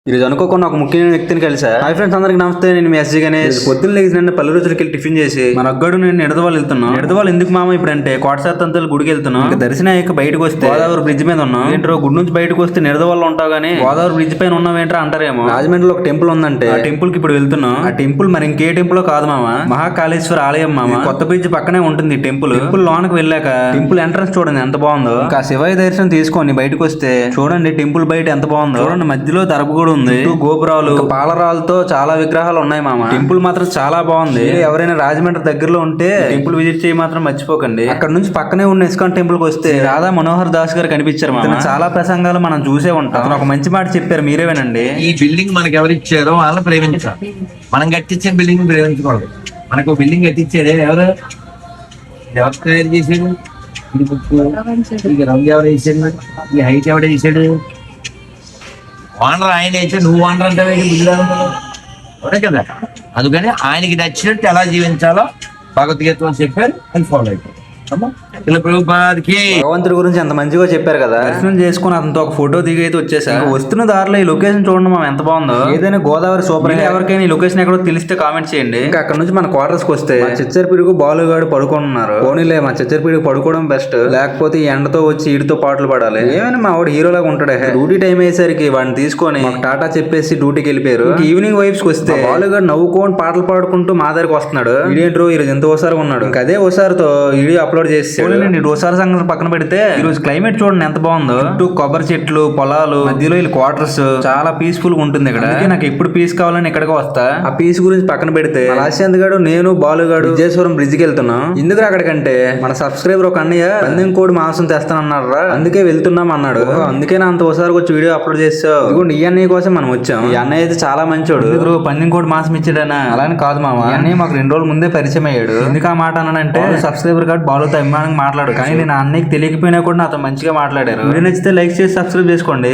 ఈరోజు అనుకోకుండా ఒక ముఖ్యమైన వ్యక్తిని కలిసా. హాయ్ ఫ్రెండ్స్, అందరికి నమస్తే. నేను మీ ఎస్జీ గణేష్. పొద్దున్న లేచిన పల్లె రోజులకి వెళ్ళి టిఫిన్ చేసి మన అగ్గడు నేను నిడదవాళ్ళు వెళ్తున్నాను. నిడదవాళ్ళు ఎందుకు మామ ఇప్పుడు అంటే కోటసాత్తంతలు గుడికి వెళ్తున్నాం. దర్శనం అయ్యాక బయటకు వస్తే గోదావరి బ్రిడ్జ్ మీద ఉన్నాం. ఏంటో గుడి నుంచి బయటకు వస్తే నిడదవాళ్ళు ఉంటావు కానీ గోదావరి బ్రిడ్జ్ పైన ఉన్నాం ఏంట్రా అంటారేమో. రాజమండ్రిలో ఒక టెంపుల్ ఉందంటే ఆ టెంపుల్ కి ఇప్పుడు వెళ్తున్నాం. ఆ టెంపుల్ మరి ఇంకే టెంపుల్ కాదు మామ, మహాకాళేశ్వర ఆలయం మామ. కొత్త బ్రిడ్జ్ పక్కనే ఉంటుంది టెంపుల్. టెంపుల్ లోనికి వెళ్ళాక టెంపుల్ ఎంట్రన్స్ చూడండి ఎంత బాగుందో. ఇంకా శివయ్య దర్శనం తీసుకొని బయటకు వస్తే చూడండి టెంపుల్ బయట ఎంత బాగుందో. చూడండి మధ్యలో దర్భగుడి ఉంది, గోపురాలు, పాలరాలతో చాలా విగ్రహాలు ఉన్నాయి మామ. టెంపుల్ మాత్రం చాలా బాగుంది. ఎవరైనా రాజమండ్రి దగ్గరలో ఉంటే టెంపుల్ విజిట్ చేయి మాత్రం మర్చిపోకండి. అక్కడ నుంచి పక్కనే ఉన్న ఇస్కాన్ టెంపుల్ కి వస్తే రాధా మనోహర్ దాస్ గారు కనిపించారు మామ. చాలా ప్రసంగాలు మనం చూసే ఉంటాం. అతను ఒక మంచి మాట చెప్పారు, మీరే వినండి. ఈ బిల్డింగ్ మనకి ఎవరు ఇచ్చారో వాళ్ళని ప్రేమించాలి. మనం కట్టించిన బిల్డింగ్ ప్రేమించకూడదు. మనకు బిల్డింగ్ కట్టించాడే ఎవరు తయారు చేసాడు? ఇది బుక్, ఇక రంగు ఎవరు వేసాడు? ఈ హైట్ ఎవడ వేసాడు? ఓనర్ ఆయన అయితే నువ్వు ఓనర్ అంటే అవునే కదా. అందుకని ఆయనకి నచ్చినట్టు ఎలా జీవించాలో భగవద్గీతలో చెప్పారు, అది ఫాలో అయిపోయింది. భగవంతుడి గురించి ఎంత మంచిగా చెప్పారు కదా. దర్శనం చేసుకుని అతనితో ఒక ఫోటో దిగి అయితే వచ్చేసా. వస్తున్న దారిలో ఈ లొకేషన్ చూడండి మనం ఎంత బాగుందో. ఏదైనా గోదావరి సూపర్. ఎవరికైనా ఈ లొకేషన్ ఎక్కడో తెలిస్తే కామెంట్ చేయండి. ఇంకా అక్కడ నుంచి మన క్వార్టర్స్ కి వస్తే చిచ్చరపిడుగు బాలుగాడు పడుకుంటున్నారు. పోనీలే మా చిచ్చరపిడుగు పడుకోవడం బెస్ట్, లేకపోతే ఈ ఎండతో వచ్చి ఈడితో పాటలు పడాలి. ఏమైనా మా వాడు హీరోలాగా ఉంటాడే. డ్యూటీ టైం అయ్యేసరికి వాడిని తీసుకొని టాటా చెప్పేసి డ్యూటీకి వెళ్ళిపోయారు. ఈవినింగ్ వైఫ్స్ కి వస్తే బాలుగాడు నవ్వుకొని పాటలు పాడుకుంటూ మా దగ్గరకు వస్తున్నాడు. ఇదేంట్రో ఈరోజు ఎంత ఓసారి ఉన్నాడు. అదే ఓసారితో వీడియో అప్లోడ్ చేసి డోసారి సంగతి పక్కన పెడితే ఈ రోజు క్లైమేట్ చూడండి ఎంత బాగుందో. చుట్టూ కొబ్బరి చెట్లు, పొలాలు, మధ్యలో వీళ్ళు క్వార్టర్స్, చాలా పీస్ఫుల్ గా ఉంటుంది ఇక్కడ. నాకు ఎప్పుడు పీస్ కావాలని ఇక్కడికి వస్తా. ఆ పీస్ గురించి పక్కన పెడితే రాజశాంత్ గాడు, నేను, బాలుగాడు విజయశ్వరం బ్రిడ్జ్ కి వెళ్తున్నాం. ఎందుకు అక్కడికంటే మన సబ్స్క్రైబర్ ఒక అన్నయ్య పందెం కోడి మాంసం తెస్తానన్నారా, అందుకే వెళ్తున్నాం అన్నాడు. అందుకే నా అంత ఒకసారి వచ్చి వీడియో అప్లోడ్ చేస్తావు. ఇదిగోండి ఈ అన్నయ్య కోసం మనం వచ్చాం. ఈ అన్నయ్య అయితే చాలా మంచోడు. పందెం కోడి మాంసం ఇచ్చాడనా? అలానే కాదు మామ, ఈ అన్నయ్య మాకు 2 రోజుల ముందే పరిచయం అయ్యాడు. ఎందుకు ఆ మాట అన్నానంటే సబ్స్క్రైబర్ కార్డు బాలుతో అభిమానంగా మాట్లాడు, కానీ నేను అన్నయ్యకి తెలియకపోయినా కూడా నాతో మంచిగా మాట్లాడారు. వీడియో నచ్చితే లైక్ చేసి సబ్స్క్రైబ్ చేసుకోండి.